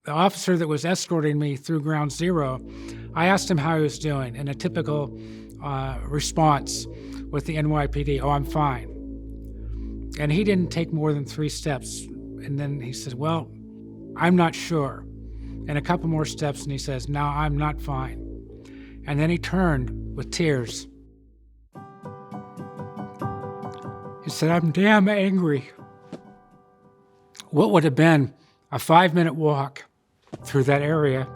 The officer that was escorting me through Ground Zero, I asked him how he was doing, and a typical response with the NYPD, "Oh, I'm fine." And he didn't take more than 3 steps. And then he said, "Well, I'm not sure." And a couple more steps, and he says, "No, I'm not fine." And then he turned with tears. He said, "I'm damn angry." What would have been a 5-minute walk through that area,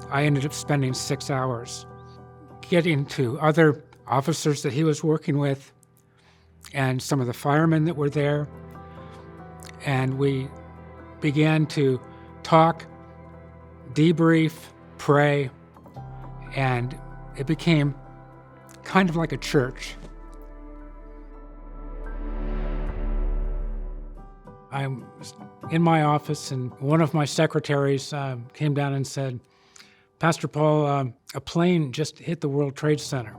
I ended up spending 6 hours getting to other officers that he was working with and some of the firemen that were there. And we began to talk, debrief, pray, and it became kind of like a church. I'm in my office, and one of my secretaries came down and said, "Pastor Paul, a plane just hit the World Trade Center."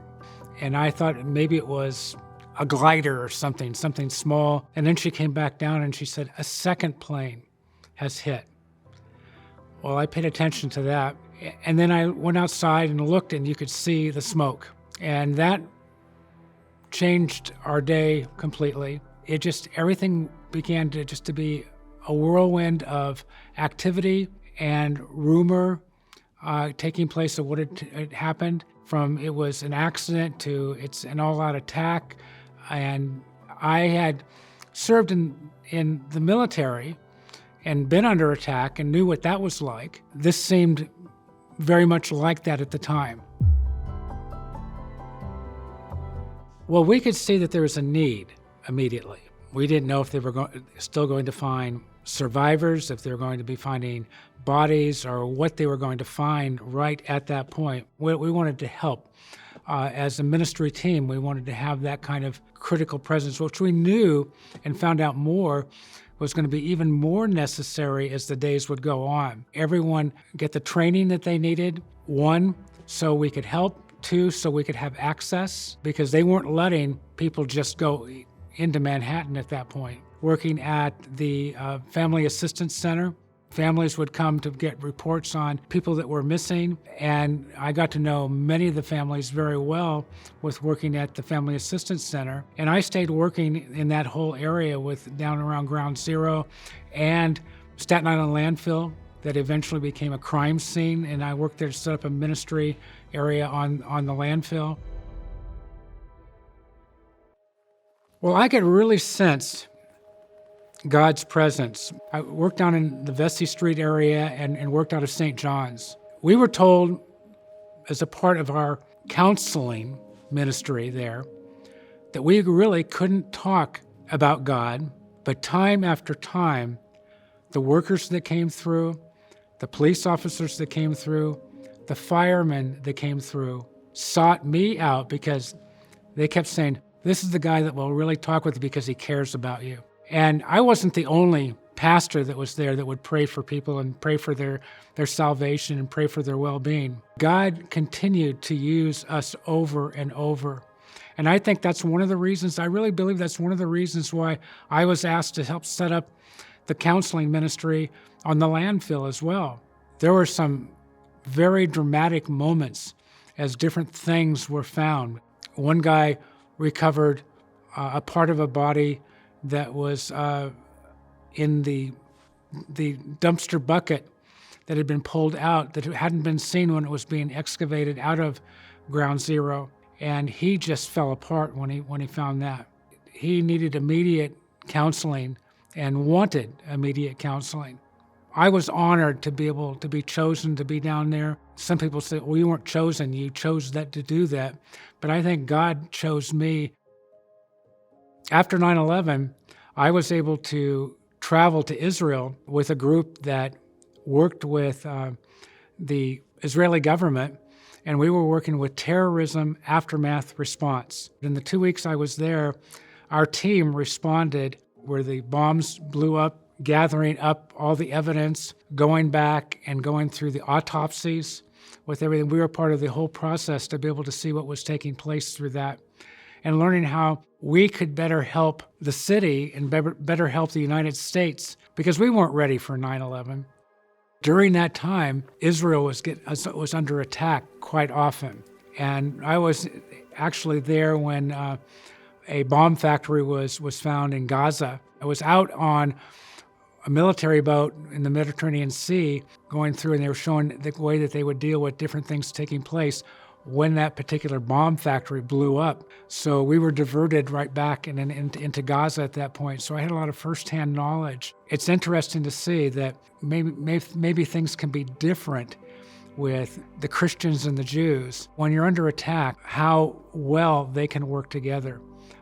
And I thought maybe it was a glider or something small. And then she came back down and she said, "A second plane has hit." Well, I paid attention to that. And then I went outside and looked, and you could see the smoke. And that changed our day completely. Everything began to be a whirlwind of activity and rumor taking place of what had happened. From it was an accident to it's an all-out attack. And I had served in the military and been under attack and knew what that was like. This seemed very much like that at the time. Well, we could see that there was a need immediately. We didn't know if they were still going to find survivors, if they were going to be finding bodies, or what they were going to find right at that point. We wanted to help. As a ministry team, we wanted to have that kind of critical presence, which we knew and found out more was going to be even more necessary as the days would go on. Everyone get the training that they needed, 1, so we could help, 2, so we could have access, because they weren't letting people just go into Manhattan at that point. Working at the Family Assistance Center, families would come to get reports on people that were missing, and I got to know many of the families very well with working at the Family Assistance Center. And I stayed working in that whole area with down around Ground Zero and Staten Island landfill that eventually became a crime scene, and I worked there to set up a ministry area on the landfill. Well, I could really sense God's presence. I worked down in the Vesey Street area and worked out of St. John's. We were told, as a part of our counseling ministry there, that we really couldn't talk about God, but time after time, the workers that came through, the police officers that came through, the firemen that came through sought me out because they kept saying, "This is the guy that will really talk with you because he cares about you." And I wasn't the only pastor that was there that would pray for people and pray for their salvation and pray for their well-being. God continued to use us over and over. And I think that's one of the reasons, I really believe that's one of the reasons why I was asked to help set up the counseling ministry on the landfill as well. There were some very dramatic moments as different things were found. One guy recovered a part of a body that was in the dumpster bucket that had been pulled out, that hadn't been seen when it was being excavated out of Ground Zero. And he just fell apart when he found that. He needed immediate counseling and wanted immediate counseling. I was honored to be able to be chosen to be down there. Some people say, "Well, you weren't chosen, you chose that to do that." But I think God chose me. After 9/11, I was able to travel to Israel with a group that worked with the Israeli government, and we were working with terrorism aftermath response. In the 2 weeks I was there, our team responded where the bombs blew up, gathering up all the evidence, going back and going through the autopsies with everything. We were part of the whole process to be able to see what was taking place through that, and learning how we could better help the city and better help the United States, because we weren't ready for 9/11. During that time, Israel was under attack quite often. And I was actually there when a bomb factory was found in Gaza. I was out on a military boat in the Mediterranean Sea going through, and they were showing the way that they would deal with different things taking place when that particular bomb factory blew up. So we were diverted right back into Gaza at that point. So I had a lot of firsthand knowledge. It's interesting to see that maybe things can be different with the Christians and the Jews. When you're under attack, how well they can work together.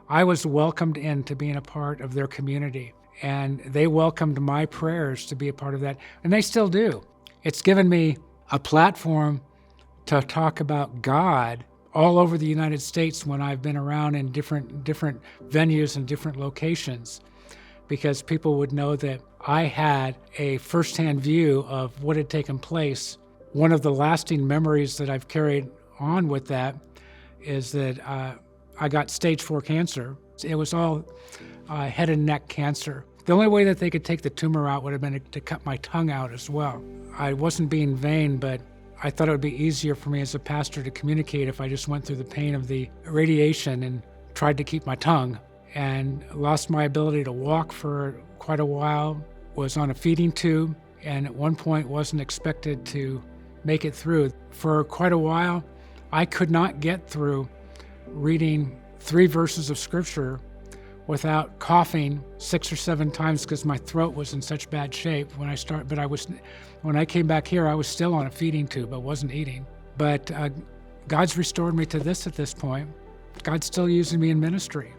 I was welcomed into being a part of their community, and they welcomed my prayers to be a part of that, and they still do. It's given me a platform to talk about God all over the United States when I've been around in different venues and different locations, because people would know that I had a firsthand view of what had taken place. One of the lasting memories that I've carried on with that is that I got stage 4 cancer. It was all head and neck cancer. The only way that they could take the tumor out would have been to cut my tongue out as well. I wasn't being vain, but I thought it would be easier for me as a pastor to communicate if I just went through the pain of the radiation and tried to keep my tongue, and lost my ability to walk for quite a while, was on a feeding tube, and at one point wasn't expected to make it through. For quite a while, I could not get through reading 3 verses of scripture without coughing 6 or 7 times because my throat was in such bad shape when I started. But when I came back here, I was still on a feeding tube. I wasn't eating. But God's restored me to this at this point. God's still using me in ministry.